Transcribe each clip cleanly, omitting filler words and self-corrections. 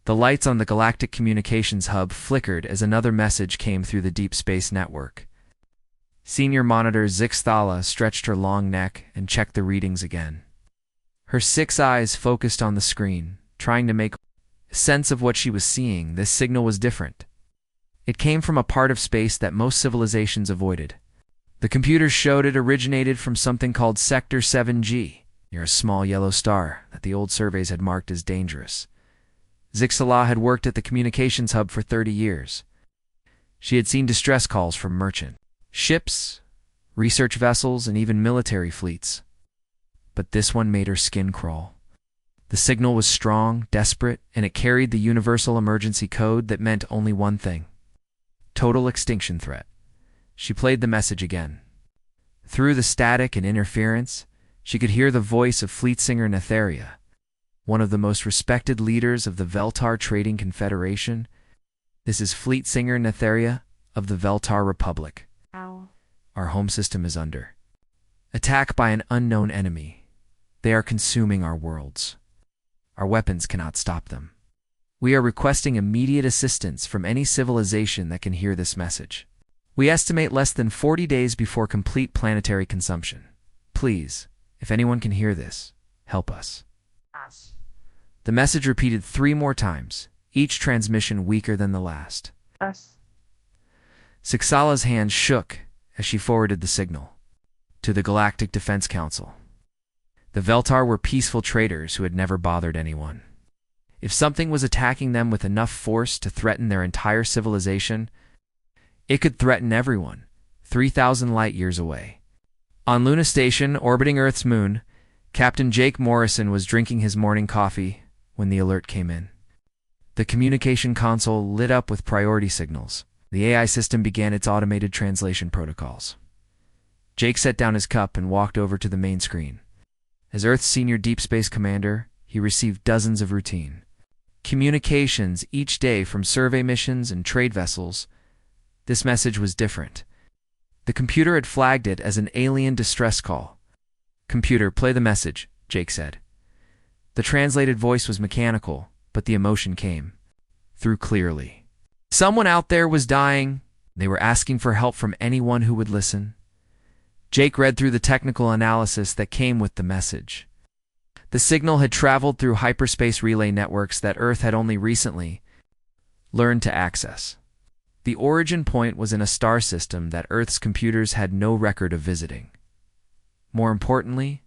The lights on the Galactic communications hub flickered as another message came through the deep space network. Senior monitor Zixthala stretched her long neck and checked the readings again. Her 6 eyes focused on the screen, trying to make sense of what she was seeing. This signal was different. It came from a part of space that most civilizations avoided. The computer showed it originated from something called Sector 7G, near a small yellow star that the old surveys had marked as dangerous. Zixthala had worked at the communications hub for 30 years. She had seen distress calls from merchant ships, research vessels, and even military fleets. But this one made her skin crawl. The signal was strong, desperate, and it carried the universal emergency code that meant only one thing: total extinction threat. She played the message again. Through the static and interference, she could hear the voice of Fleet Singer Netheria, one of the most respected leaders of the Veltar Trading Confederation. This is Fleet Singer Netheria of the Veltar Republic. Ow. Our home system is under attack by an unknown enemy. They are consuming our worlds. Our weapons cannot stop them. We are requesting immediate assistance from any civilization that can hear this message. We estimate less than 40 days before complete planetary consumption. Please, if anyone can hear this, help us. Us. The message repeated 3 more times, each transmission weaker than the last. Us. Zixthala's hand shook as she forwarded the signal to the Galactic Defense Council. The Veltar were peaceful traders who had never bothered anyone. If something was attacking them with enough force to threaten their entire civilization, it could threaten everyone, 3,000 light-years away. On Luna Station, orbiting Earth's moon, Captain Jake Morrison was drinking his morning coffee when the alert came in. The communication console lit up with priority signals. The AI system began its automated translation protocols. Jake set down his cup and walked over to the main screen. As Earth's senior deep space commander, he received dozens of routine communications each day from survey missions and trade vessels. This message was different. The computer had flagged it as an alien distress call. "Computer, play the message," Jake said. The translated voice was mechanical, but the emotion came through clearly. Someone out there was dying. They were asking for help from anyone who would listen. Jake read through the technical analysis that came with the message. The signal had traveled through hyperspace relay networks that Earth had only recently learned to access. The origin point was in a star system that Earth's computers had no record of visiting. More importantly,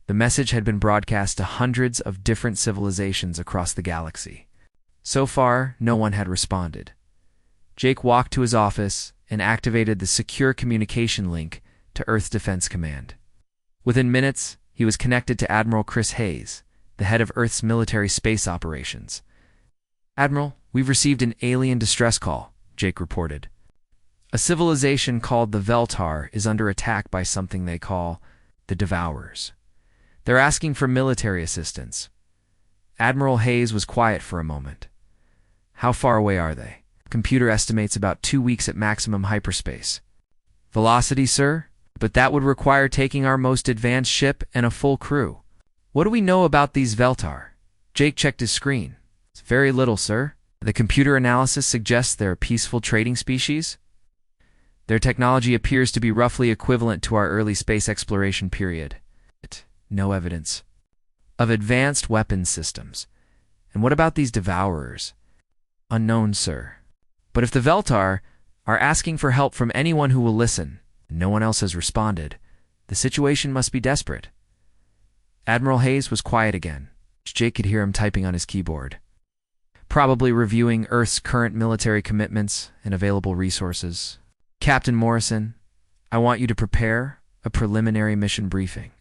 the message had been broadcast to hundreds of different civilizations across the galaxy. So far, no one had responded. Jake walked to his office and activated the secure communication link to Earth Defense Command. Within minutes, he was connected to Admiral Chris Hayes, the head of Earth's military space operations. "Admiral, we've received an alien distress call," Jake reported. "A civilization called the Veltar is under attack by something they call the Devourers. They're asking for military assistance." Admiral Hayes was quiet for a moment. "How far away are they?" "Computer estimates about 2 weeks at maximum hyperspace." "Velocity, sir? But that would require taking our most advanced ship and a full crew. What do we know about these Veltar?" Jake checked his screen. "It's very little, sir. The computer analysis suggests they're a peaceful trading species. Their technology appears to be roughly equivalent to our early space exploration period. No evidence of advanced weapons systems. And what about these Devourers?" "Unknown, sir. But if the Veltar are asking for help from anyone who will listen, and no one else has responded, the situation must be desperate." Admiral Hayes was quiet again. Jake could hear him typing on his keyboard. "Probably reviewing Earth's current military commitments and available resources." "Captain Morrison, I want you to prepare a preliminary mission briefing.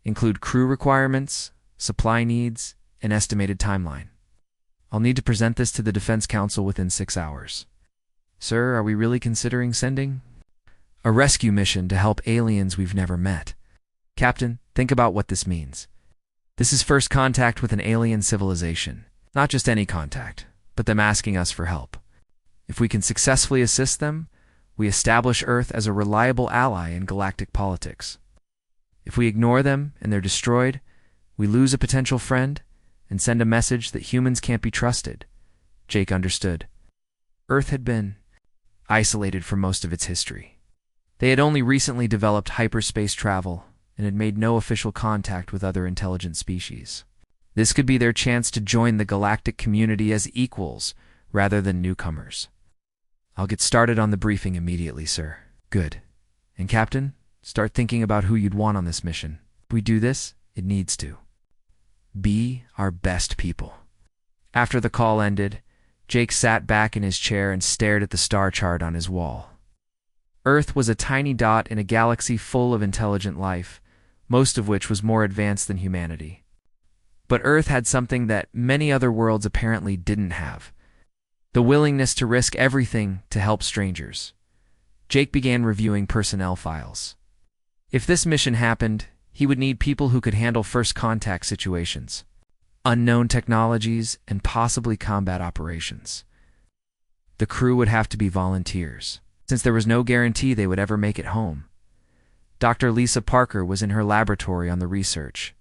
Include crew requirements, supply needs, and estimated timeline. I'll need to present this to the Defense Council within 6 hours." "Sir, are we really considering sending a rescue mission to help aliens we've never met?" "Captain, think about what this means. This is first contact with an alien civilization. Not just any contact, but them asking us for help. If we can successfully assist them, we establish Earth as a reliable ally in galactic politics. If we ignore them and they're destroyed, we lose a potential friend and send a message that humans can't be trusted. Jake understood. Earth had been isolated for most of its history. They had only recently developed hyperspace travel and had made no official contact with other intelligent species. This could be their chance to join the galactic community as equals rather than newcomers. I'll get started on the briefing immediately, sir. Good. And Captain, start thinking about who you'd want on this mission. If we do this, it needs to be our best people. After the call ended, Jake sat back in his chair and stared at the star chart on his wall. Earth was a tiny dot in a galaxy full of intelligent life, most of which was more advanced than humanity. But Earth had something that many other worlds apparently didn't have: the willingness to risk everything to help strangers. Jake began reviewing personnel files. If this mission happened, he would need people who could handle first contact situations, unknown technologies, and possibly combat operations. The crew would have to be volunteers, since there was no guarantee they would ever make it home. Dr. Lisa Parker was in her laboratory on the research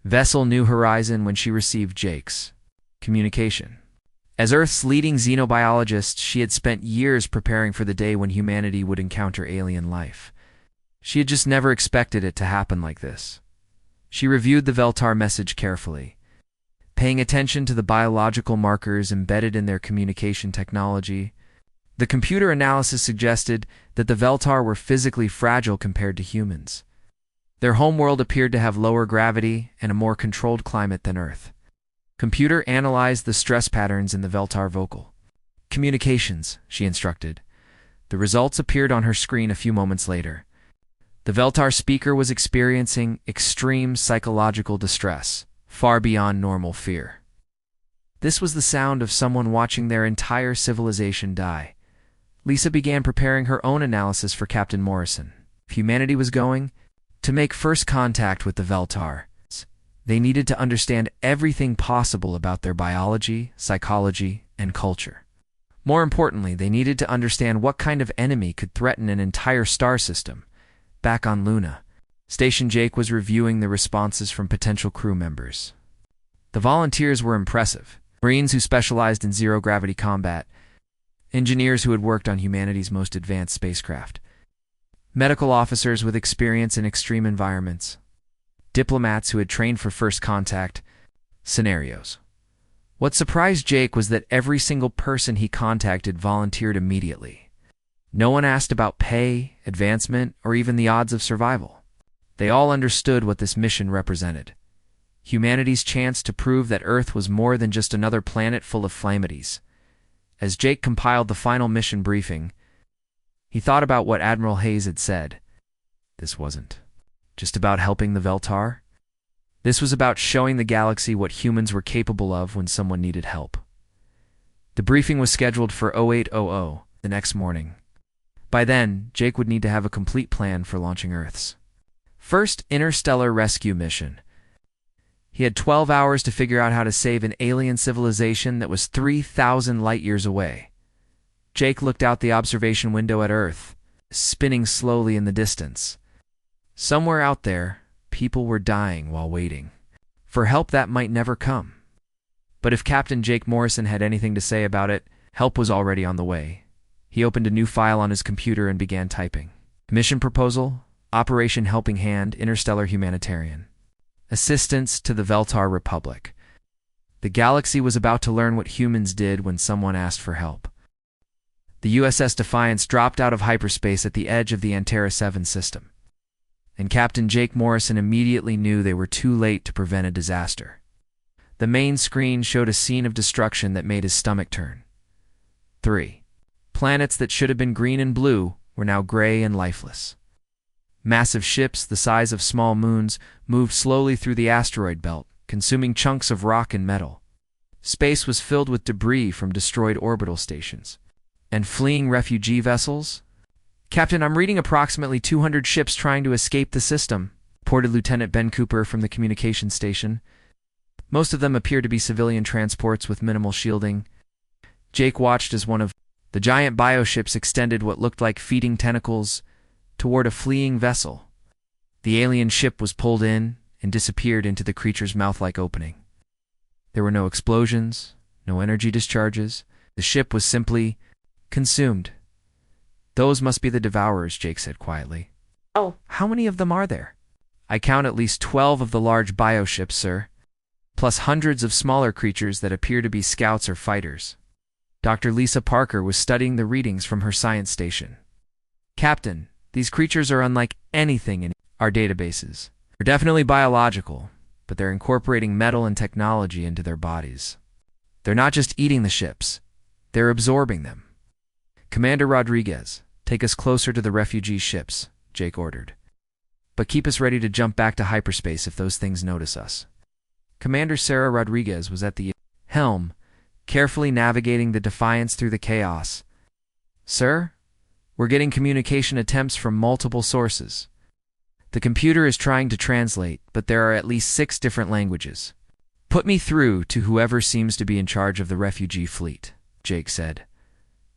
vessel New Horizon when she received Jake's communication. As Earth's leading xenobiologist, she had spent years preparing for the day when humanity would encounter alien life. She had just never expected it to happen like this. She reviewed the Veltar message carefully, paying attention to the biological markers embedded in their communication technology. The computer analysis suggested that the Veltar were physically fragile compared to humans. Their homeworld appeared to have lower gravity and a more controlled climate than Earth. Computer analyzed the stress patterns in the Veltar vocal communications, she instructed. The results appeared on her screen a few moments later. The Veltar speaker was experiencing extreme psychological distress, far beyond normal fear. This was the sound of someone watching their entire civilization die. Lisa began preparing her own analysis for Captain Morrison. If humanity was going to make first contact with the Veltar, they needed to understand everything possible about their biology, psychology, and culture. More importantly, they needed to understand what kind of enemy could threaten an entire star system. Back on Luna Station, Jake was reviewing the responses from potential crew members. The volunteers were impressive. Marines who specialized in zero-gravity combat, engineers who had worked on humanity's most advanced spacecraft, medical officers with experience in extreme environments, diplomats who had trained for first contact scenarios. What surprised Jake was that every single person he contacted volunteered immediately. No one asked about pay, advancement, or even the odds of survival. They all understood what this mission represented: humanity's chance to prove that Earth was more than just another planet full of flamities. As Jake compiled the final mission briefing, he thought about what Admiral Hayes had said. This wasn't just about helping the Veltar. This was about showing the galaxy what humans were capable of when someone needed help. The briefing was scheduled for 0800 the next morning. By then, Jake would need to have a complete plan for launching Earth's first interstellar rescue mission. He had 12 hours to figure out how to save an alien civilization that was 3,000 light-years away. Jake looked out the observation window at Earth, spinning slowly in the distance. Somewhere out there, people were dying while waiting for help that might never come. But if Captain Jake Morrison had anything to say about it, help was already on the way. He opened a new file on his computer and began typing. Mission proposal: Operation Helping Hand, Interstellar Humanitarian. Assistance to the Veltar Republic. The galaxy was about to learn what humans did when someone asked for help. The USS Defiance dropped out of hyperspace at the edge of the Antara 7 system, and Captain Jake Morrison immediately knew they were too late to prevent a disaster. The main screen showed a scene of destruction that made his stomach turn. 3 planets that should have been green and blue were now gray and lifeless. Massive ships the size of small moons moved slowly through the asteroid belt, consuming chunks of rock and metal. Space was filled with debris from destroyed orbital stations and fleeing refugee vessels. "Captain, I'm reading approximately 200 ships trying to escape the system," reported Lieutenant Ben Cooper from the communications station. Most of them appeared to be civilian transports with minimal shielding. Jake watched as one of the giant bioships extended what looked like feeding tentacles toward a fleeing vessel. The alien ship was pulled in and disappeared into the creature's mouth-like opening. There were no explosions, no energy discharges. The ship was simply consumed. Those must be the Devourers, Jake said quietly. Oh, How many of them are there? I count at least 12 of the large bioships, sir, plus hundreds of smaller creatures that appear to be scouts or fighters. Dr. Lisa Parker was studying the readings from her science station. Captain, these creatures are unlike anything in our databases. They're definitely biological, but they're incorporating metal and technology into their bodies. They're not just eating the ships, they're absorbing them. Commander Rodriguez, take us closer to the refugee ships, Jake ordered. But keep us ready to jump back to hyperspace if those things notice us. Commander Sarah Rodriguez was at the helm, carefully navigating the Defiance through the chaos. Sir, we're getting communication attempts from multiple sources. The computer is trying to translate, but there are at least 6 different languages. Put me through to whoever seems to be in charge of the refugee fleet, Jake said.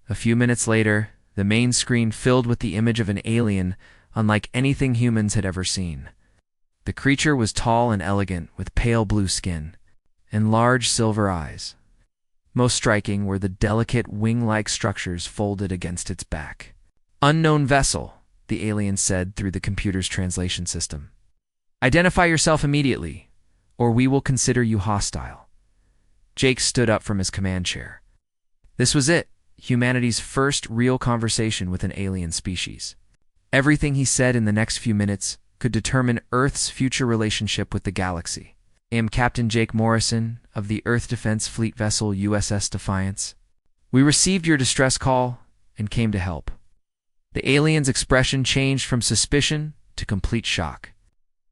A few minutes later, the main screen filled with the image of an alien unlike anything humans had ever seen. The creature was tall and elegant, with pale blue skin and large silver eyes. Most striking were the delicate wing-like structures folded against its back. Unknown vessel, the alien said through the computer's translation system. Identify yourself immediately, or we will consider you hostile. Jake stood up from his command chair. This was it, humanity's first real conversation with an alien species. Everything he said in the next few minutes could determine Earth's future relationship with the galaxy. I am Captain Jake Morrison of the Earth Defense Fleet vessel USS Defiance. We received your distress call and came to help. The alien's expression changed from suspicion to complete shock.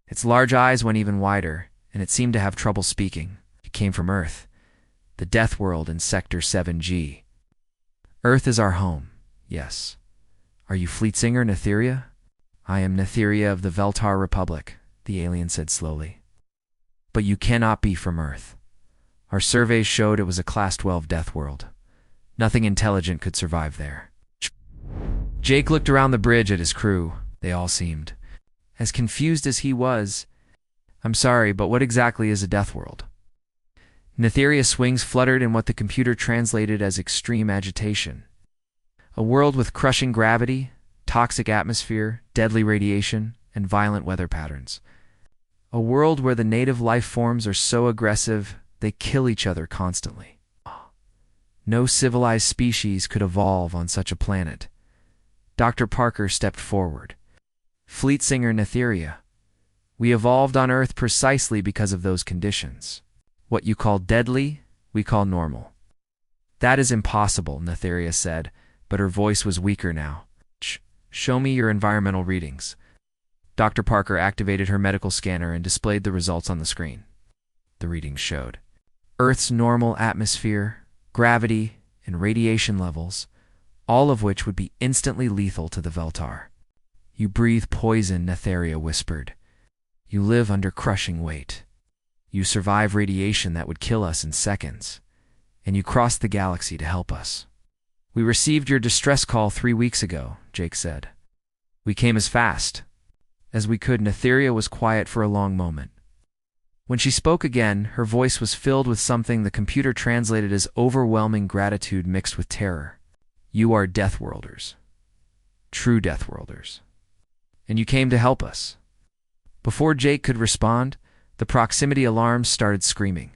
Its large eyes went even wider, and it seemed to have trouble speaking. It came from Earth, the Death World in Sector 7G. Earth is our home, yes. Are you Fleet Singer Netheria? I am Netheria of the Veltar Republic, the alien said slowly. But you cannot be from Earth. Our surveys showed it was a Class 12 death world. Nothing intelligent could survive there. Jake looked around the bridge at his crew. They all seemed as confused as he was. I'm sorry, but what exactly is a death world? Netheria's wings fluttered in what the computer translated as extreme agitation. A world with crushing gravity, toxic atmosphere, deadly radiation, and violent weather patterns. A world where the native life forms are so aggressive they kill each other constantly. No civilized species could evolve on such a planet. Dr. Parker stepped forward. Fleet Singer Netheria, we evolved on Earth precisely because of those conditions. What you call deadly, we call normal. That is impossible, Netheria said, but her voice was weaker now. Show me your environmental readings. Dr. Parker activated her medical scanner and displayed the results on the screen. The readings showed Earth's normal atmosphere, gravity, and radiation levels, all of which would be instantly lethal to the Veltar. You breathe poison, Netheria whispered. You live under crushing weight. You survive radiation that would kill us in seconds. And you cross the galaxy to help us. We received your distress call 3 weeks ago, Jake said. We came as fast as we could. Netheria was quiet for a long moment. When she spoke again, her voice was filled with something the computer translated as overwhelming gratitude mixed with terror. You are Deathworlders. True Deathworlders. And you came to help us. Before Jake could respond, the proximity alarms started screaming.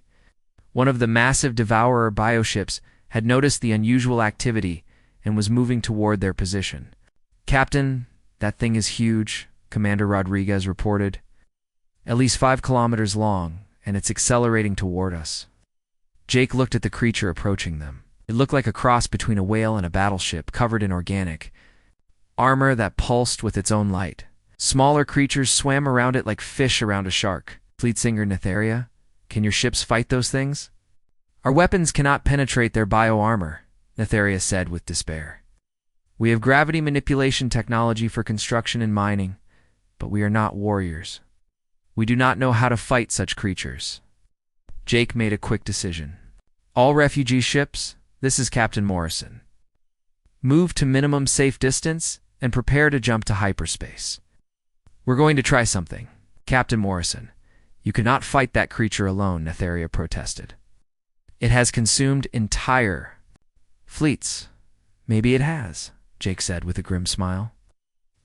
One of the massive Devourer bioships had noticed the unusual activity and was moving toward their position. Captain, that thing is huge, Commander Rodriguez reported. At least 5 kilometers long, and it's accelerating toward us. Jake looked at the creature approaching them. It looked like a cross between a whale and a battleship covered in organic armor that pulsed with its own light. Smaller creatures swam around it like fish around a shark. Fleet Singer Netheria, can your ships fight those things? Our weapons cannot penetrate their bio-armor, Netheria said with despair. We have gravity manipulation technology for construction and mining, but we are not warriors. We do not know how to fight such creatures. Jake made a quick decision. All refugee ships, this is Captain Morrison. Move to minimum safe distance and prepare to jump to hyperspace. We're going to try something. Captain Morrison, you cannot fight that creature alone, Netheria protested. It has consumed entire fleets. Maybe it has, Jake said with a grim smile.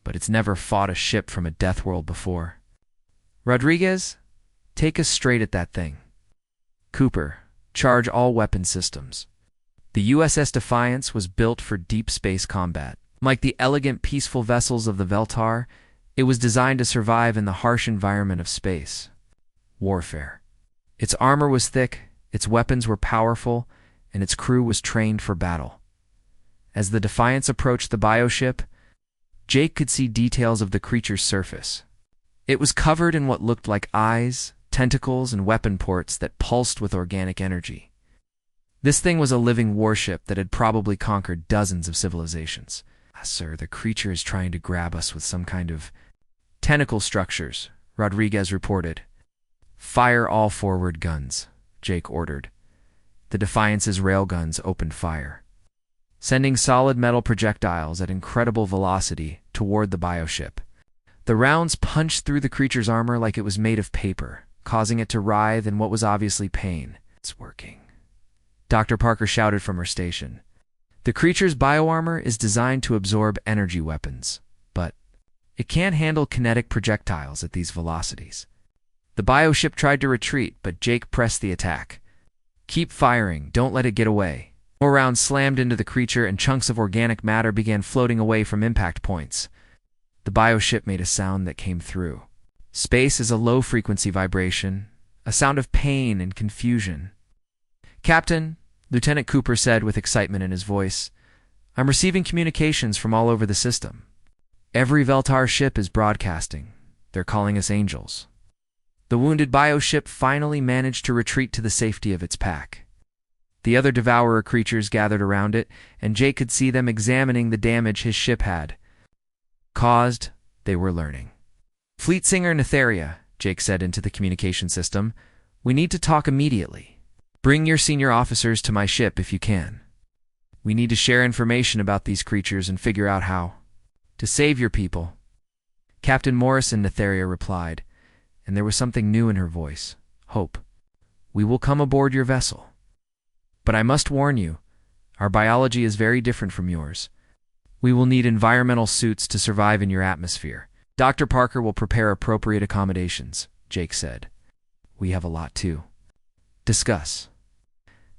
But it's never fought a ship from a death world before. Rodriguez, take us straight at that thing. Cooper, charge all weapon systems. The USS Defiance was built for deep space combat. Like the elegant, peaceful vessels of the Veltar, it was designed to survive in the harsh environment of space. Warfare. Its armor was thick, its weapons were powerful, and its crew was trained for battle. As the Defiance approached the bioship, Jake could see details of the creature's surface. It was covered in what looked like eyes, tentacles, and weapon ports that pulsed with organic energy. This thing was a living warship that had probably conquered dozens of civilizations. Sir, the creature is trying to grab us with some kind of tentacle structures, Rodriguez reported. Fire all forward guns, Jake ordered. The Defiance's railguns opened fire, sending solid metal projectiles at incredible velocity toward the bioship. The rounds punched through the creature's armor like it was made of paper, causing it to writhe in what was obviously pain. It's working, Dr. Parker shouted from her station. The creature's bioarmor is designed to absorb energy weapons, but it can't handle kinetic projectiles at these velocities. The bioship tried to retreat, but Jake pressed the attack. Keep firing, don't let it get away. More rounds slammed into the creature and chunks of organic matter began floating away from impact points. The bioship made a sound that came through. Space is a low-frequency vibration, a sound of pain and confusion. Captain, Lieutenant Cooper said with excitement in his voice, I'm receiving communications from all over the system. Every Veltar ship is broadcasting. They're calling us angels. The wounded bioship finally managed to retreat to the safety of its pack. The other Devourer creatures gathered around it, and Jake could see them examining the damage his ship had caused. They were learning. Fleet Singer Netheria, Jake said into the communication system, we need to talk immediately. Bring your senior officers to my ship if you can. We need to share information about these creatures and figure out how to save your people. Captain Morrison, Netheria replied, and there was something new in her voice. Hope. We will come aboard your vessel. But I must warn you, our biology is very different from yours. We will need environmental suits to survive in your atmosphere. Dr. Parker will prepare appropriate accommodations, Jake said. We have a lot to discuss.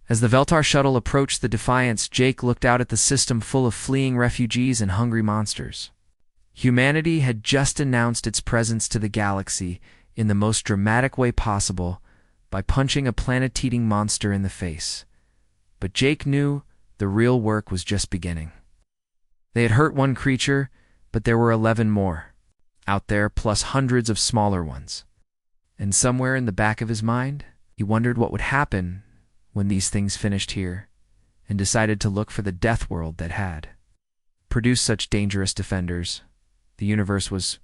As the Veltar shuttle approached the Defiance, Jake looked out at the system full of fleeing refugees and hungry monsters. Humanity had just announced its presence to the galaxy in the most dramatic way possible by punching a planet-eating monster in the face. But Jake knew the real work was just beginning. They had hurt one creature, but there were 11 more out there, plus hundreds of smaller ones. And somewhere in the back of his mind, he wondered what would happen when these things finished here, and decided to look for the death world that had produced such dangerous defenders. The universe was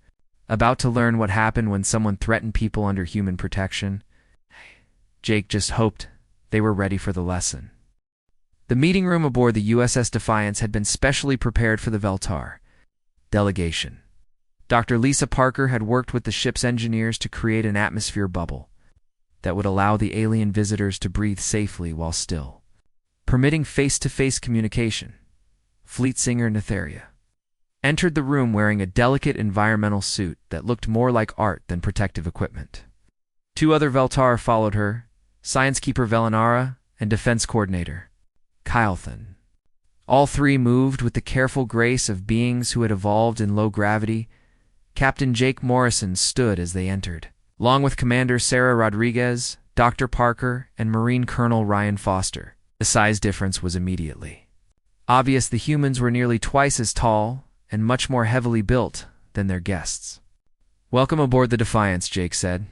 about to learn what happened when someone threatened people under human protection. Jake just hoped they were ready for the lesson. The meeting room aboard the USS Defiance had been specially prepared for the Veltar delegation. Dr. Lisa Parker had worked with the ship's engineers to create an atmosphere bubble that would allow the alien visitors to breathe safely while still permitting face-to-face communication. Fleet Singer Netheria entered the room wearing a delicate environmental suit that looked more like art than protective equipment. 2 other Veltar followed her, Science Keeper Velinara and Defense Coordinator Kylthan. All 3 moved with the careful grace of beings who had evolved in low gravity. Captain Jake Morrison stood as they entered, along with Commander Sarah Rodriguez, Dr. Parker, and Marine Colonel Ryan Foster. The size difference was immediately obvious. The humans were nearly twice as tall and much more heavily built than their guests. Welcome aboard the Defiance, Jake said.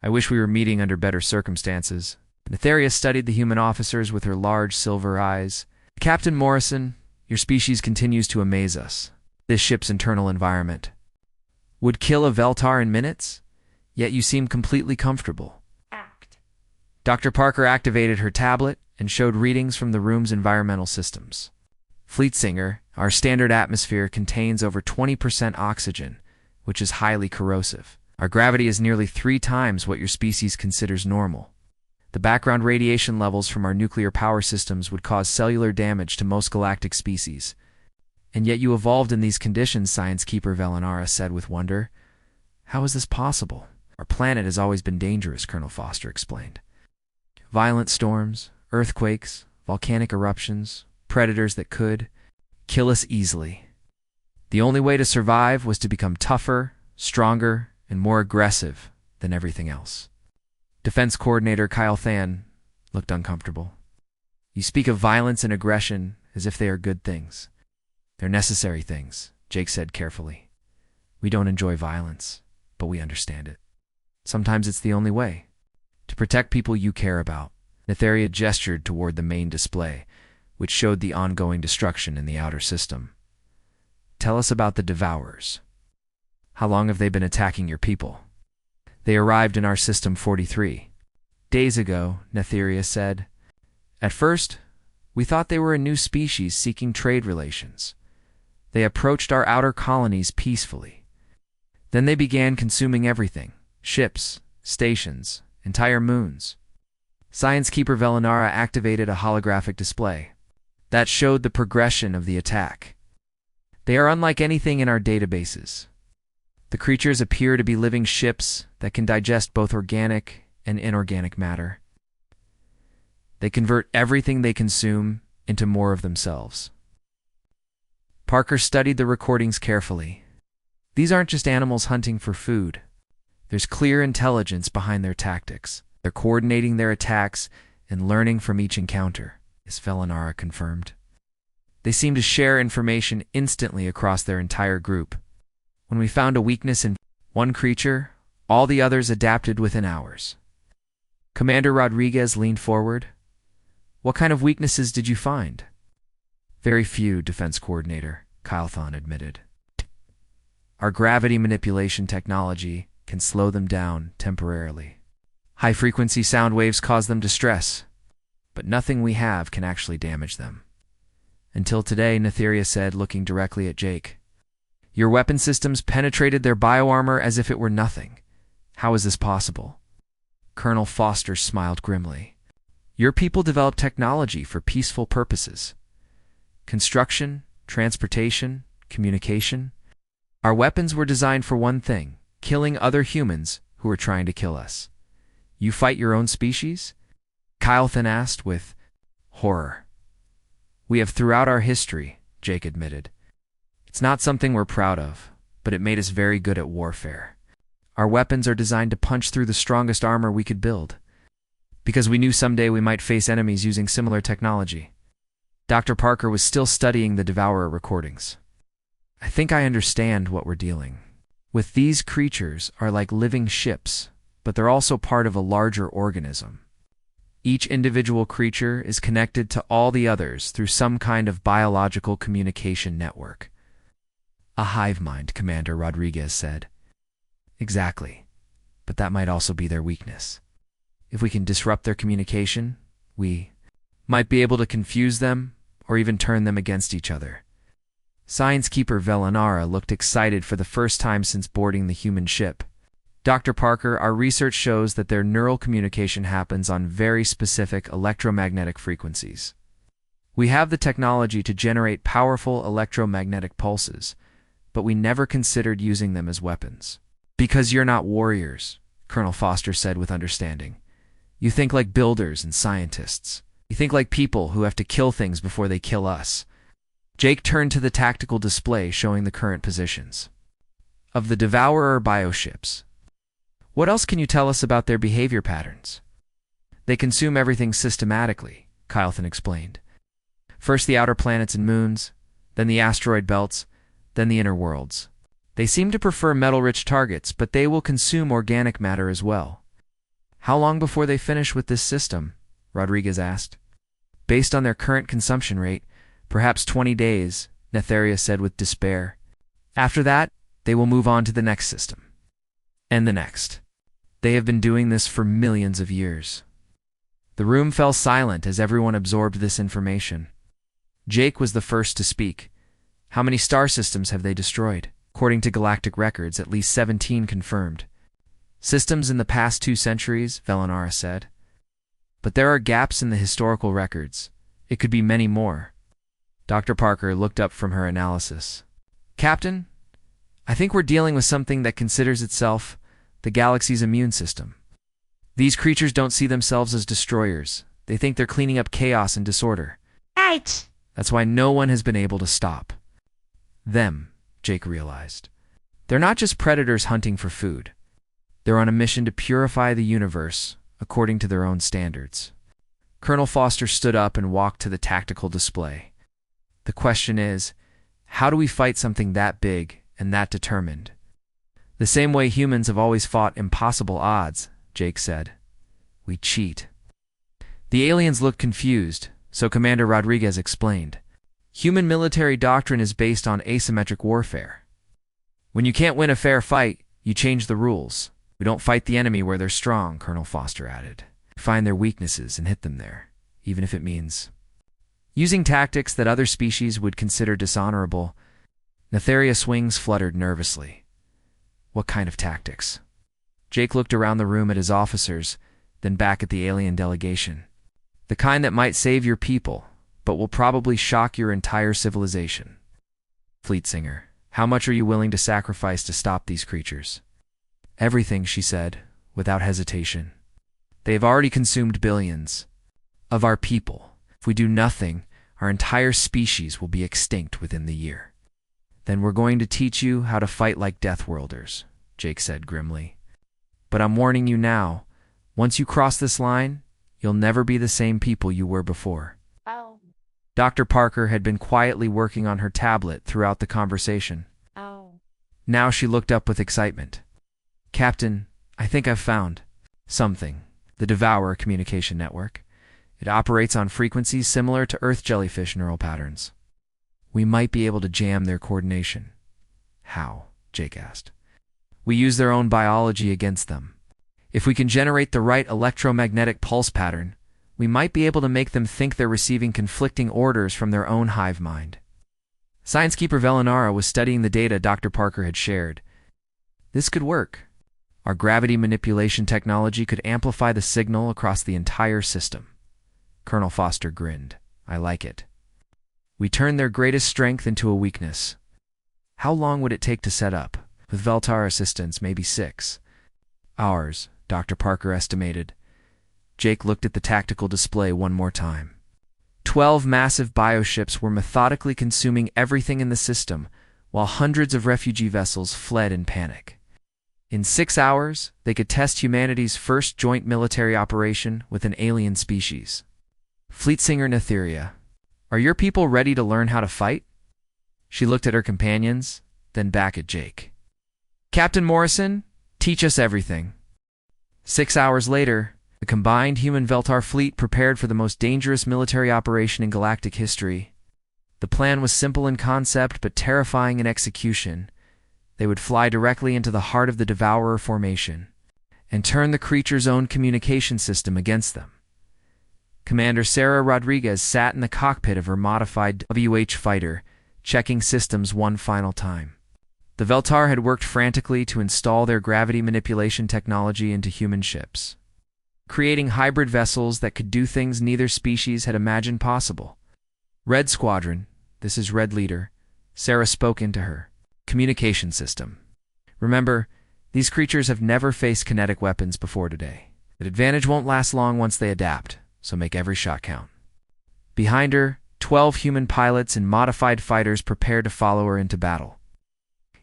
I wish we were meeting under better circumstances. Netheria studied the human officers with her large silver eyes. Captain Morrison, your species continues to amaze us. This ship's internal environment would kill a Veltar in minutes, yet you seem completely comfortable. Dr. Parker activated her tablet and showed readings from the room's environmental systems. Fleet Singer, our standard atmosphere contains over 20% oxygen, which is highly corrosive. Our gravity is nearly 3 times what your species considers normal. The background radiation levels from our nuclear power systems would cause cellular damage to most galactic species. And yet you evolved in these conditions, Science Keeper Velinara said with wonder. How is this possible? Our planet has always been dangerous, Colonel Foster explained. Violent storms, earthquakes, volcanic eruptions, predators that could kill us easily. The only way to survive was to become tougher, stronger, and more aggressive than everything else. Defense Coordinator Kyle Than looked uncomfortable. You speak of violence and aggression as if they are good things. They're necessary things, Jake said carefully. We don't enjoy violence, but we understand it. Sometimes it's the only way. To protect people you care about. Netheria gestured toward the main display, which showed the ongoing destruction in the outer system. Tell us about the Devourers. How long have they been attacking your people? They arrived in our system 43 days ago, Netheria said. At first, we thought they were a new species seeking trade relations. They approached our outer colonies peacefully. Then they began consuming everything, ships, stations, entire moons. Science Keeper Velinara activated a holographic display that showed the progression of the attack. They are unlike anything in our databases. The creatures appear to be living ships that can digest both organic and inorganic matter. They convert everything they consume into more of themselves. Parker studied the recordings carefully. These aren't just animals hunting for food. There's clear intelligence behind their tactics. They're coordinating their attacks and learning from each encounter, as Velinara confirmed. They seem to share information instantly across their entire group. When we found a weakness in one creature, all the others adapted within hours. Commander Rodriguez leaned forward. What kind of weaknesses did you find? Very few, Defense Coordinator, Kyle Than admitted. Our gravity manipulation technology can slow them down temporarily. High-frequency sound waves cause them distress, but nothing we have can actually damage them. Until today, Netheria said, looking directly at Jake. Your weapon systems penetrated their bioarmor as if it were nothing. How is this possible? Colonel Foster smiled grimly. Your people developed technology for peaceful purposes. Construction, transportation, communication. Our weapons were designed for one thing, killing other humans who were trying to kill us. You fight your own species? Kyle Than asked with horror. We have throughout our history, Jake admitted. It's not something we're proud of, but it made us very good at warfare. Our weapons are designed to punch through the strongest armor we could build, because we knew someday we might face enemies using similar technology. Dr. Parker was still studying the Devourer recordings. I think I understand what we're dealing with. These creatures are like living ships, but they're also part of a larger organism. Each individual creature is connected to all the others through some kind of biological communication network. A hive mind, Commander Rodriguez said. Exactly, but that might also be their weakness. If we can disrupt their communication, we might be able to confuse them or even turn them against each other. Science Keeper Velinara looked excited for the first time since boarding the human ship. Dr. Parker, our research shows that their neural communication happens on very specific electromagnetic frequencies. We have the technology to generate powerful electromagnetic pulses, but we never considered using them as weapons. Because you're not warriors, Colonel Foster said with understanding. You think like builders and scientists. You think like people who have to kill things before they kill us. Jake turned to the tactical display showing the current positions of the Devourer bioships. What else can you tell us about their behavior patterns? They consume everything systematically, Kyle Than explained. First the outer planets and moons, then the asteroid belts, then the inner worlds. They seem to prefer metal-rich targets, but they will consume organic matter as well. How long before they finish with this system? Rodriguez asked. Based on their current consumption rate, perhaps 20 days, Netheria said with despair. After that, they will move on to the next system. And the next. They have been doing this for millions of years. The room fell silent as everyone absorbed this information. Jake was the first to speak. How many star systems have they destroyed? According to galactic records, at least 17 confirmed. Systems in the past 2 centuries, Velinara said. But there are gaps in the historical records. It could be many more. Dr. Parker looked up from her analysis. Captain, I think we're dealing with something that considers itself the galaxy's immune system. These creatures don't see themselves as destroyers. They think they're cleaning up chaos and disorder. Right. That's why no one has been able to stop them, Jake realized. They're not just predators hunting for food. They're on a mission to purify the universe according to their own standards. Colonel Foster stood up and walked to the tactical display. The question is, how do we fight something that big and that determined? The same way humans have always fought impossible odds, Jake said. We cheat. The aliens looked confused, so Commander Rodriguez explained. Human military doctrine is based on asymmetric warfare. When you can't win a fair fight, you change the rules. We don't fight the enemy where they're strong, Colonel Foster added. We find their weaknesses and hit them there, even if it means using tactics that other species would consider dishonorable. Netheria's wings fluttered nervously. What kind of tactics? Jake looked around the room at his officers, then back at the alien delegation. The kind that might save your people, but will probably shock your entire civilization. Fleet Singer, how much are you willing to sacrifice to stop these creatures? Everything, she said, without hesitation. They have already consumed billions of our people. If we do nothing, our entire species will be extinct within the year. Then we're going to teach you how to fight like Deathworlders, Jake said grimly. But I'm warning you now, once you cross this line, you'll never be the same people you were before. Oh. Dr. Parker had been quietly working on her tablet throughout the conversation. Oh. Now she looked up with excitement. Captain, I think I've found something. The Devourer communication network. It operates on frequencies similar to Earth jellyfish neural patterns. We might be able to jam their coordination. How? Jake asked. We use their own biology against them. If we can generate the right electromagnetic pulse pattern, we might be able to make them think they're receiving conflicting orders from their own hive mind. Science Keeper Velinara was studying the data Dr. Parker had shared. This could work. Our gravity manipulation technology could amplify the signal across the entire system. Colonel Foster grinned. I like it. We turn their greatest strength into a weakness. How long would it take to set up? With Veltar assistance, maybe 6 hours, Dr. Parker estimated. Jake looked at the tactical display one more time. 12 massive bioships were methodically consuming everything in the system, while hundreds of refugee vessels fled in panic. In 6 hours, they could test humanity's first joint military operation with an alien species. Fleet Singer Netheria, are your people ready to learn how to fight? She looked at her companions, then back at Jake. Captain Morrison, teach us everything. 6 hours later, the combined human Veltar fleet prepared for the most dangerous military operation in galactic history. The plan was simple in concept but terrifying in execution. They would fly directly into the heart of the Devourer formation and turn the creature's own communication system against them. Commander Sarah Rodriguez sat in the cockpit of her modified WH fighter, checking systems one final time. The Veltar had worked frantically to install their gravity manipulation technology into human ships, creating hybrid vessels that could do things neither species had imagined possible. Red Squadron, this is Red Leader, Sarah spoke into her communication system. Remember, these creatures have never faced kinetic weapons before today. That advantage won't last long once they adapt, so make every shot count. Behind her, 12 human pilots and modified fighters prepared to follow her into battle.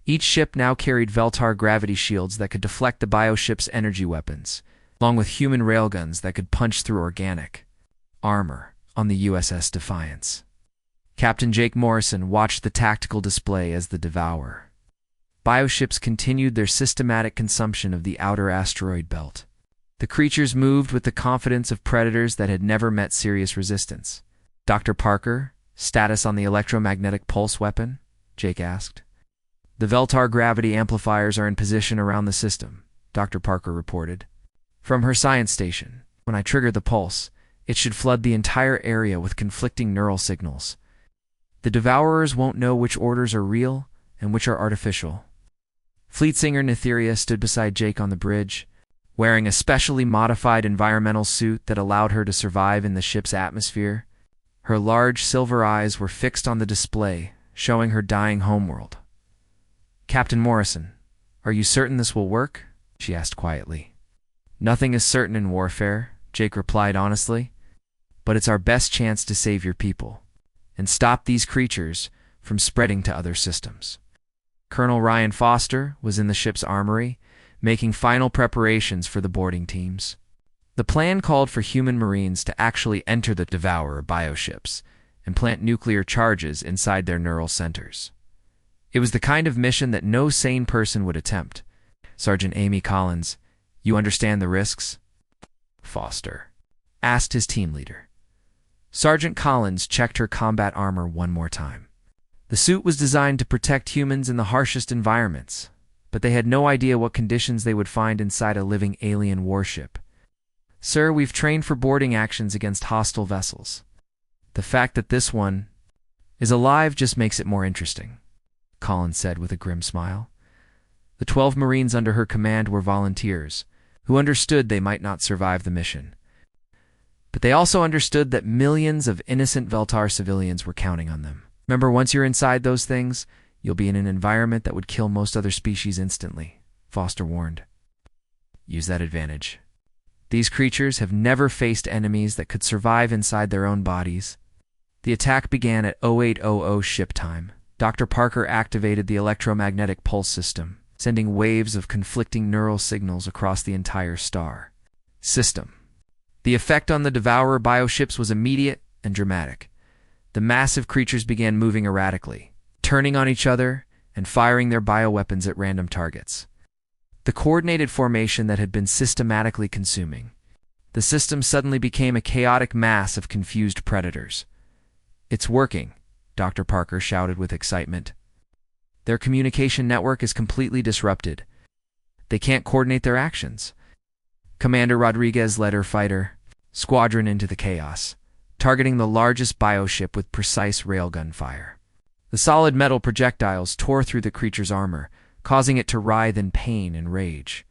Each ship now carried Veltar gravity shields that could deflect the bioship's energy weapons, along with human railguns that could punch through organic armor on the USS Defiance. Captain Jake Morrison watched the tactical display as the Devourer. Bioships continued their systematic consumption of the outer asteroid belt. The creatures moved with the confidence of predators that had never met serious resistance. Dr. Parker, status on the electromagnetic pulse weapon? Jake asked. The Veltar gravity amplifiers are in position around the system, Dr. Parker reported. From her science station, when I trigger the pulse, it should flood the entire area with conflicting neural signals. The Devourers won't know which orders are real and which are artificial. Fleet Singer Netheria stood beside Jake on the bridge. Wearing a specially modified environmental suit that allowed her to survive in the ship's atmosphere, her large silver eyes were fixed on the display, showing her dying homeworld. "Captain Morrison, are you certain this will work?" she asked quietly. "Nothing is certain in warfare," Jake replied honestly, "but it's our best chance to save your people and stop these creatures from spreading to other systems." Colonel Ryan Foster was in the ship's armory, making final preparations for the boarding teams. The plan called for human Marines to actually enter the Devourer bioships and plant nuclear charges inside their neural centers. It was the kind of mission that no sane person would attempt. "Sergeant Amy Collins, you understand the risks?" Foster asked his team leader. Sergeant Collins checked her combat armor one more time. The suit was designed to protect humans in the harshest environments, but they had no idea what conditions they would find inside a living alien warship. "Sir, we've trained for boarding actions against hostile vessels. The fact that this one is alive just makes it more interesting," Collins said with a grim smile. The 12 Marines under her command were volunteers, who understood they might not survive the mission. But they also understood that millions of innocent Veltar civilians were counting on them. "Remember, once you're inside those things, you'll be in an environment that would kill most other species instantly," Foster warned. "Use that advantage. These creatures have never faced enemies that could survive inside their own bodies." The attack began at 0800 ship time. Dr. Parker activated the electromagnetic pulse system, sending waves of conflicting neural signals across the entire star system. The effect on the Devourer bioships was immediate and dramatic. The massive creatures began moving erratically, turning on each other and firing their bioweapons at random targets. The coordinated formation that had been systematically consuming the system suddenly became a chaotic mass of confused predators. "It's working," Dr. Parker shouted with excitement. "Their communication network is completely disrupted. They can't coordinate their actions." Commander Rodriguez led her fighter squadron into the chaos, targeting the largest bioship with precise railgun fire. The solid metal projectiles tore through the creature's armor, causing it to writhe in pain and rage.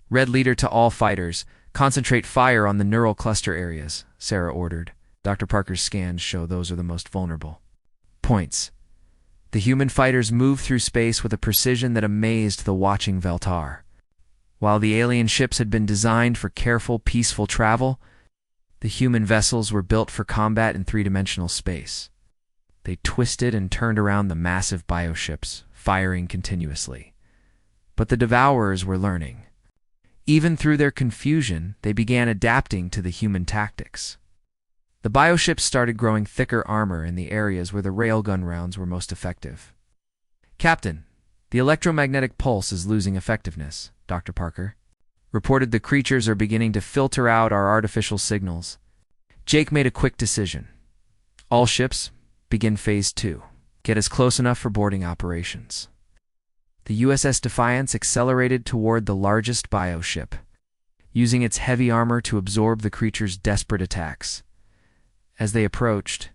"Red Leader to all fighters, concentrate fire on the neural cluster areas," Sarah ordered. Dr. Parker's scans show those are the most vulnerable points. The human fighters moved through space with a precision that amazed the watching Veltar. While the alien ships had been designed for careful, peaceful travel, the human vessels were built for combat in three-dimensional space. They twisted and turned around the massive bioships, firing continuously. But the Devourers were learning. Even through their confusion, they began adapting to the human tactics. The bioships started growing thicker armor in the areas where the railgun rounds were most effective. "Captain, the electromagnetic pulse is losing effectiveness," Dr. Parker reported. "The creatures are beginning to filter out our artificial signals." Jake made a quick decision. "All ships, begin Phase 2. Get us close enough for boarding operations." The USS Defiance accelerated toward the largest bioship, using its heavy armor to absorb the creature's desperate attacks. As they approached,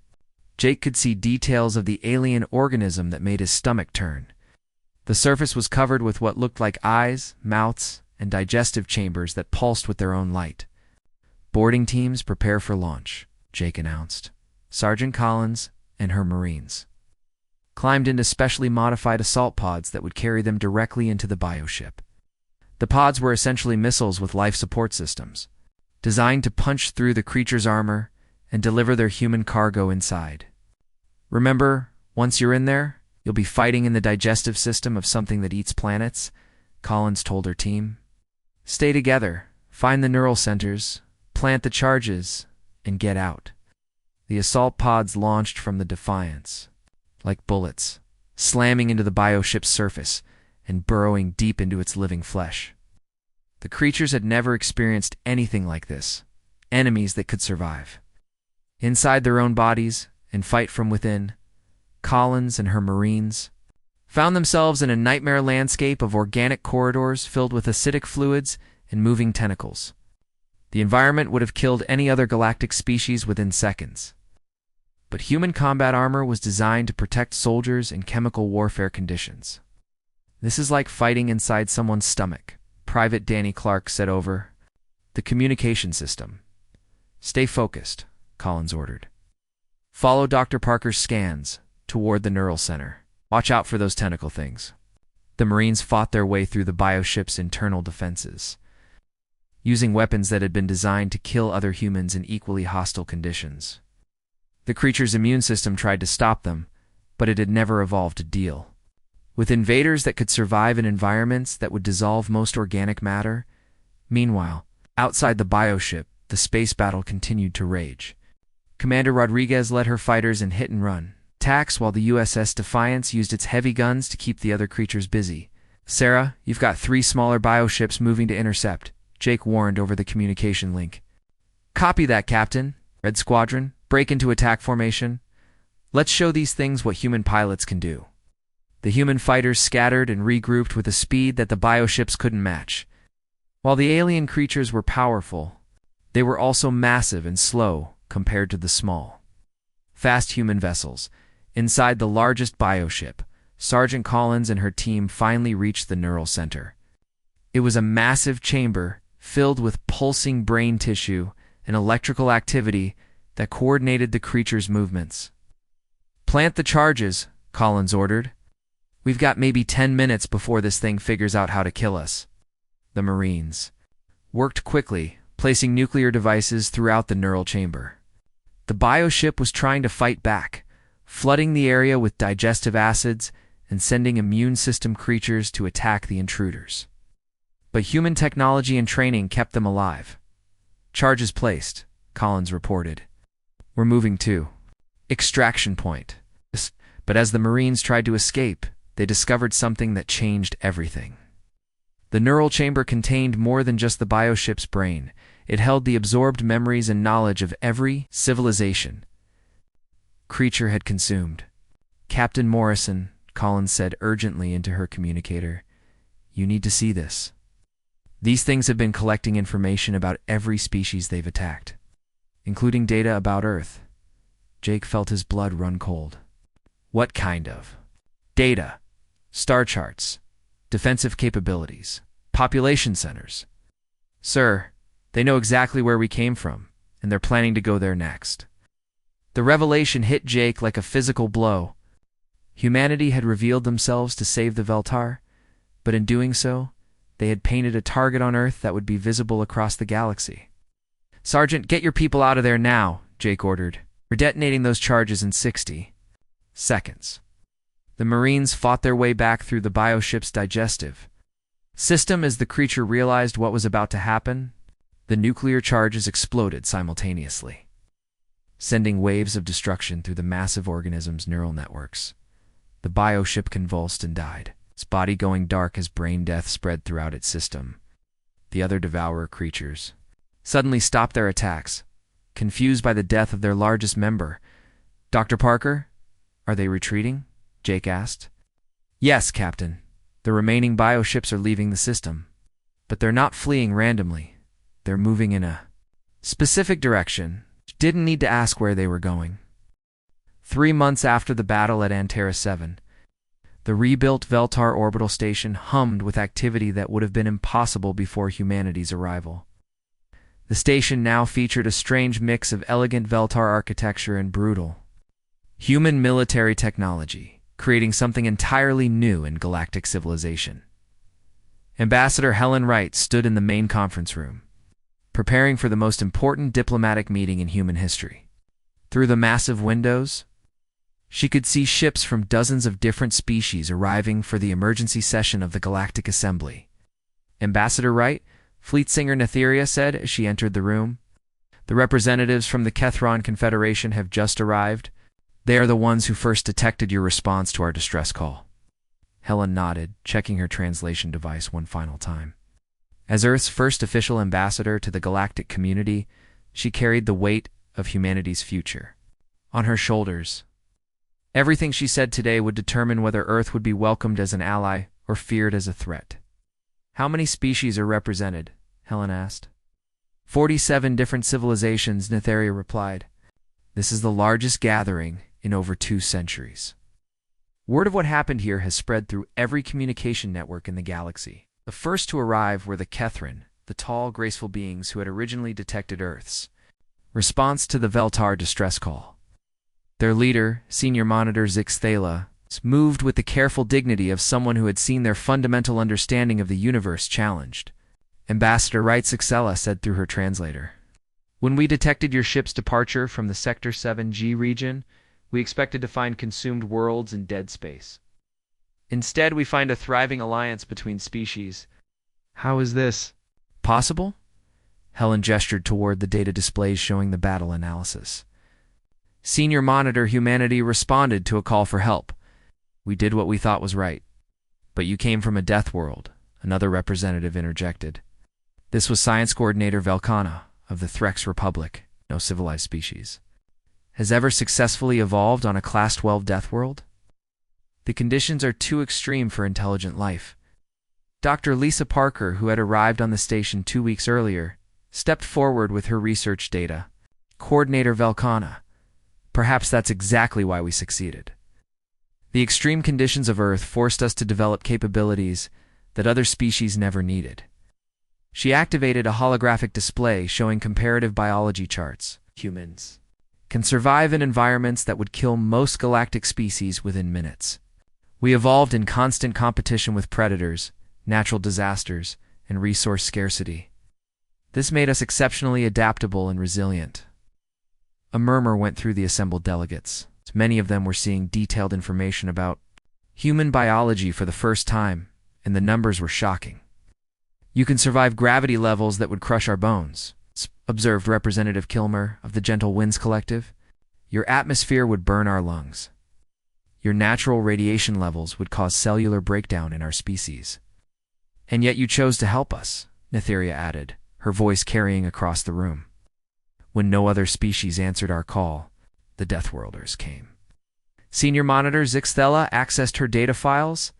Jake could see details of the alien organism that made his stomach turn. The surface was covered with what looked like eyes, mouths, and digestive chambers that pulsed with their own light. "Boarding teams prepare for launch," Jake announced. Sergeant Collins and her Marines climbed into specially modified assault pods that would carry them directly into the bioship. The pods were essentially missiles with life support systems, designed to punch through the creature's armor and deliver their human cargo inside. "Remember, once you're in there, you'll be fighting in the digestive system of something that eats planets," Collins told her team. "Stay together, find the neural centers, plant the charges, and get out." The assault pods launched from the Defiance, like bullets, slamming into the bioship's surface and burrowing deep into its living flesh. The creatures had never experienced anything like this, enemies that could survive inside their own bodies and fight from within. Collins and her Marines found themselves in a nightmare landscape of organic corridors filled with acidic fluids and moving tentacles. The environment would have killed any other galactic species within seconds. But human combat armor was designed to protect soldiers in chemical warfare conditions. "This is like fighting inside someone's stomach," Private Danny Clark said over the communication system. Stay focused, Collins ordered. Follow Dr. Parker's scans toward the neural center. Watch out for those tentacle things. The Marines fought their way through the bioship's internal defenses, using weapons that had been designed to kill other humans in equally hostile conditions. The creature's immune system tried to stop them, but it had never evolved to deal with invaders that could survive in environments that would dissolve most organic matter. Meanwhile, outside the bioship, the space battle continued to rage. Commander Rodriguez led her fighters in hit-and-run attacks while the USS Defiance used its heavy guns to keep the other creatures busy. Sarah, you've got 3 smaller bioships moving to intercept, Jake warned over the communication link. Copy that, Captain. Red Squadron, break into attack formation. Let's show these things what human pilots can do. The human fighters scattered and regrouped with a speed that the bioships couldn't match. While the alien creatures were powerful, they were also massive and slow compared to the small, fast human vessels. Inside the largest bioship, Sergeant Collins and her team finally reached the neural center. It was a massive chamber filled with pulsing brain tissue and electrical activity that coordinated the creature's movements. Plant the charges, Collins ordered. We've got maybe 10 minutes before this thing figures out how to kill us. The Marines worked quickly, placing nuclear devices throughout the neural chamber. The bioship was trying to fight back, flooding the area with digestive acids and sending immune system creatures to attack the intruders. But human technology and training kept them alive. Charges placed, Collins reported. We're moving to extraction point. But as the Marines tried to escape, they discovered something that changed everything. The neural chamber contained more than just the bioship's brain. It held the absorbed memories and knowledge of every civilization creature had consumed. Captain Morrison, Collins said urgently into her communicator, you need to see this. These things have been collecting information about every species they've attacked, including data about Earth. Jake felt his blood run cold. What kind of data? Star charts, defensive capabilities, population centers. Sir, they know exactly where we came from, and they're planning to go there next. The revelation hit Jake like a physical blow. Humanity had revealed themselves to save the Veltar, but in doing so, they had painted a target on Earth that would be visible across the galaxy. Sergeant, get your people out of there now, Jake ordered. We're detonating those charges in 60 seconds. The Marines fought their way back through the bioship's digestive system as the creature realized what was about to happen. The nuclear charges exploded simultaneously, sending waves of destruction through the massive organism's neural networks. The bioship convulsed and died, its body going dark as brain death spread throughout its system. The other devourer creatures suddenly stopped their attacks, confused by the death of their largest member. Dr. Parker, are they retreating? Jake asked. Yes, Captain. The remaining bioships are leaving the system, but they're not fleeing randomly. They're moving in a specific direction. Didn't need to ask where they were going. 3 months after the battle at Antara 7, the rebuilt Veltar orbital station hummed with activity that would have been impossible before humanity's arrival. The station now featured a strange mix of elegant Veltar architecture and brutal human military technology, creating something entirely new in galactic civilization. Ambassador Helen Wright stood in the main conference room, preparing for the most important diplomatic meeting in human history. Through the massive windows, she could see ships from dozens of different species arriving for the emergency session of the Galactic Assembly. Ambassador Wright, Fleet Singer Netheria said as she entered the room, the representatives from the Kethron Confederation have just arrived. They are the ones who first detected your response to our distress call. Helen nodded, checking her translation device one final time. As Earth's first official ambassador to the galactic community, she carried the weight of humanity's future on her shoulders. Everything she said today would determine whether Earth would be welcomed as an ally or feared as a threat. How many species are represented? Helen asked. 47 different civilizations, Netheria replied. This is the largest gathering in over 2 centuries. Word of what happened here has spread through every communication network in the galaxy. The first to arrive were the Kethrin, the tall, graceful beings who had originally detected Earth's response to the Veltar distress call. Their leader, Senior Monitor Zixthala, moved with the careful dignity of someone who had seen their fundamental understanding of the universe challenged. Ambassador Wright Zixthala said through her translator, "When we detected your ship's departure from the Sector 7G region, we expected to find consumed worlds and dead space. Instead, we find a thriving alliance between species. How is this possible?" Helen gestured toward the data displays showing the battle analysis. Senior Monitor Humanity responded to a call for help. "We did what we thought was right. But you came from a death world," another representative interjected. This was Science Coordinator Velkana of the Threx Republic, no civilized species. Has ever successfully evolved on a Class 12 death world? The conditions are too extreme for intelligent life. Dr. Lisa Parker, who had arrived on the station 2 weeks earlier, stepped forward with her research data. Coordinator Velkana, perhaps that's exactly why we succeeded. The extreme conditions of Earth forced us to develop capabilities that other species never needed. She activated a holographic display showing comparative biology charts. Humans can survive in environments that would kill most galactic species within minutes. We evolved in constant competition with predators, natural disasters, and resource scarcity. This made us exceptionally adaptable and resilient. A murmur went through the assembled delegates. Many of them were seeing detailed information about human biology for the first time, and the numbers were shocking. "You can survive gravity levels that would crush our bones," observed Representative Kilmer of the Gentle Winds Collective. "Your atmosphere would burn our lungs. Your natural radiation levels would cause cellular breakdown in our species. And yet you chose to help us," Netheria added, her voice carrying across the room. "When no other species answered our call, the Deathworlders came." Senior Monitor Zixthala accessed her data files.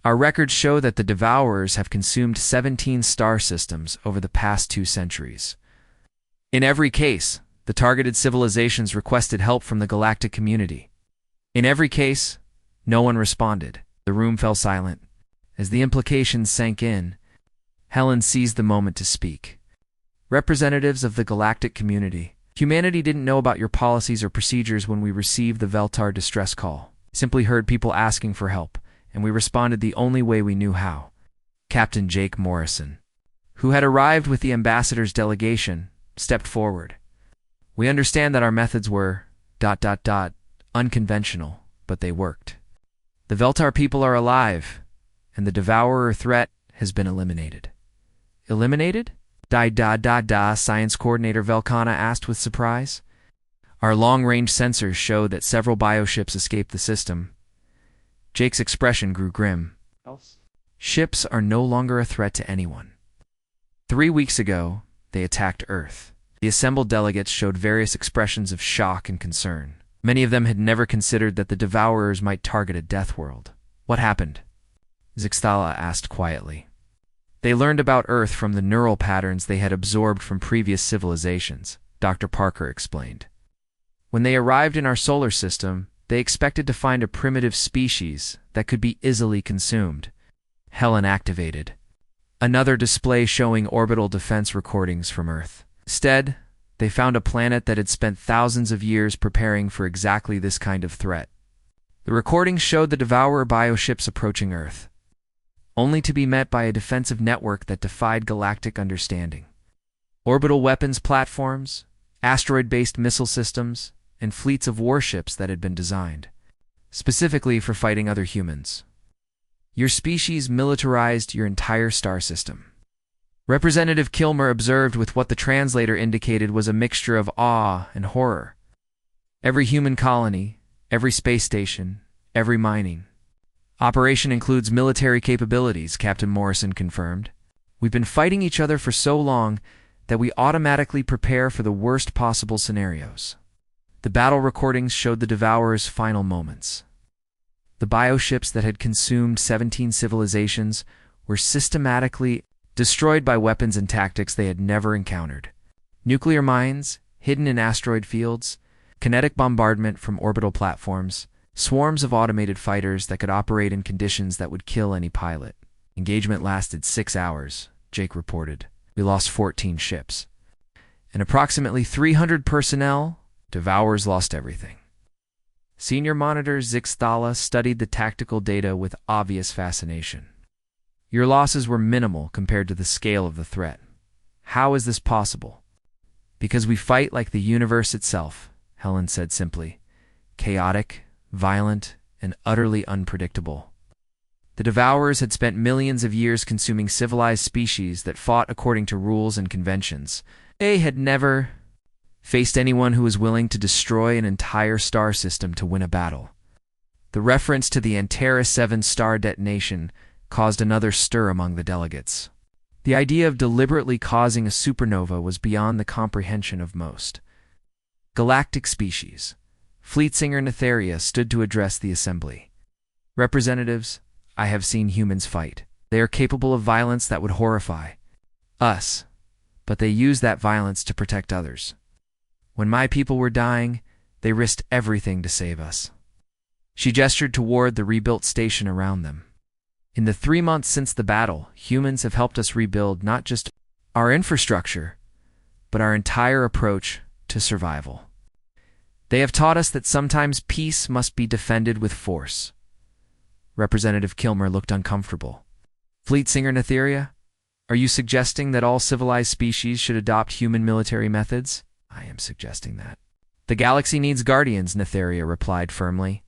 "Our records show that the Devourers have consumed 17 star systems over the past 2 centuries. In every case, the targeted civilizations requested help from the galactic community. In every case, no one responded." The room fell silent. As the implications sank in, Helen seized the moment to speak. "Representatives of the galactic community, humanity didn't know about your policies or procedures when we received the Veltar distress call. Simply heard people asking for help, and we responded the only way we knew how." Captain Jake Morrison, who had arrived with the ambassador's delegation, stepped forward. "We understand that our methods were ... unconventional, but they worked. The Veltar people are alive, and the Devourer threat has been eliminated." "Eliminated?" Science Coordinator Velkana asked with surprise. "Our long-range sensors show that several bioships escaped the system." Jake's expression grew grim. "Ships are no longer a threat to anyone. 3 weeks ago, they attacked Earth." The assembled delegates showed various expressions of shock and concern. Many of them had never considered that the Devourers might target a death world. "What happened?" Zixthala asked quietly. "They learned about Earth from the neural patterns they had absorbed from previous civilizations," Dr. Parker explained. "When they arrived in our solar system, they expected to find a primitive species that could be easily consumed." Helen activated another display showing orbital defense recordings from Earth. Instead, they found a planet that had spent thousands of years preparing for exactly this kind of threat. The recordings showed the Devourer bioships approaching Earth, only to be met by a defensive network that defied galactic understanding. Orbital weapons platforms, asteroid-based missile systems, and fleets of warships that had been designed specifically for fighting other humans. "Your species militarized your entire star system." Representative Kilmer observed with what the translator indicated was a mixture of awe and horror. "Every human colony, every space station, every mining operation includes military capabilities," Captain Morrison confirmed. "We've been fighting each other for so long that we automatically prepare for the worst possible scenarios." The battle recordings showed the Devourer's final moments. The bioships that had consumed 17 civilizations were systematically destroyed by weapons and tactics they had never encountered. Nuclear mines, hidden in asteroid fields, kinetic bombardment from orbital platforms, swarms of automated fighters that could operate in conditions that would kill any pilot. Engagement lasted 6 hours, Jake reported. We lost 14 ships. And approximately 300 personnel. Devourers lost everything. Senior Monitor Zixthala studied the tactical data with obvious fascination. Your losses were minimal compared to the scale of the threat. How is this possible? Because we fight like the universe itself, Helen said simply. Chaotic, violent, and utterly unpredictable. The Devourers had spent millions of years consuming civilized species that fought according to rules and conventions. They had never faced anyone who was willing to destroy an entire star system to win a battle. The reference to the Antara 7 star detonation caused another stir among the delegates. The idea of deliberately causing a supernova was beyond the comprehension of most. Galactic species. Fleetsinger Netheria stood to address the assembly. Representatives, I have seen humans fight. They are capable of violence that would horrify us, but they use that violence to protect others. When my people were dying, they risked everything to save us. She gestured toward the rebuilt station around them. In the 3 months since the battle, humans have helped us rebuild not just our infrastructure, but our entire approach to survival. They have taught us that sometimes peace must be defended with force. Representative Kilmer looked uncomfortable. Fleetsinger Netheria, are you suggesting that all civilized species should adopt human military methods? I am suggesting that. The galaxy needs guardians, Netheria replied firmly.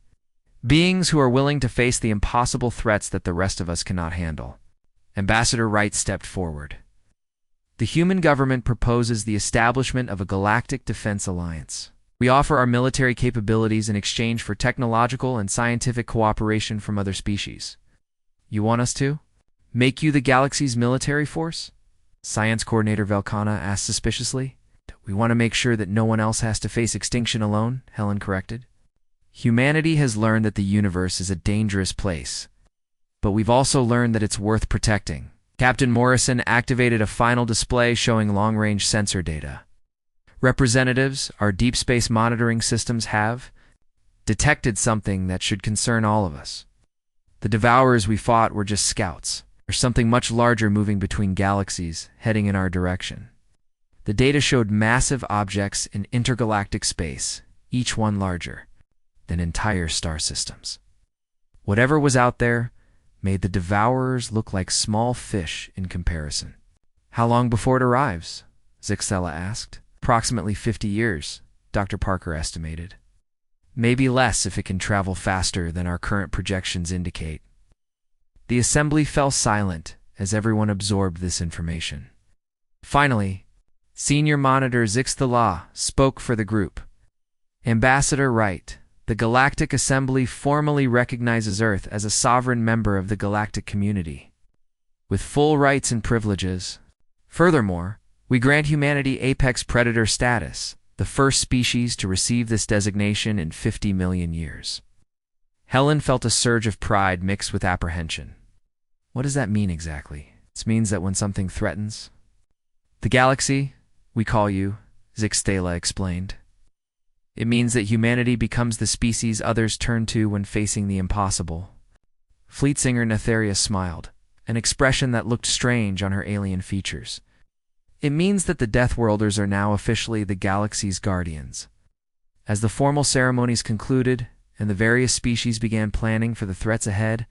Beings who are willing to face the impossible threats that the rest of us cannot handle. Ambassador Wright stepped forward. The human government proposes the establishment of a galactic defense alliance. We offer our military capabilities in exchange for technological and scientific cooperation from other species. You want us to make you the galaxy's military force? Science Coordinator Velkana asked suspiciously. We want to make sure that no one else has to face extinction alone, Helen corrected. Humanity has learned that the universe is a dangerous place, but we've also learned that it's worth protecting. Captain Morrison activated a final display showing long-range sensor data. Representatives, our deep space monitoring systems have detected something that should concern all of us. The Devourers we fought were just scouts. There's something much larger moving between galaxies, heading in our direction. The data showed massive objects in intergalactic space, each one larger than entire star systems. Whatever was out there made the Devourers look like small fish in comparison. How long before it arrives? Zixthala asked. Approximately 50 years, Dr. Parker estimated. Maybe less if it can travel faster than our current projections indicate. The assembly fell silent as everyone absorbed this information. Finally, Senior Monitor Zixthala spoke for the group. Ambassador Wright, the Galactic Assembly formally recognizes Earth as a sovereign member of the galactic community, with full rights and privileges. Furthermore, we grant humanity apex predator status, the first species to receive this designation in 50 million years. Helen felt a surge of pride mixed with apprehension. What does that mean exactly? It means that when something threatens the galaxy, we call you, Zixthala explained. It means that humanity becomes the species others turn to when facing the impossible. Fleetsinger Netheria smiled, an expression that looked strange on her alien features. It means that the Deathworlders are now officially the galaxy's guardians. As the formal ceremonies concluded and the various species began planning for the threats ahead,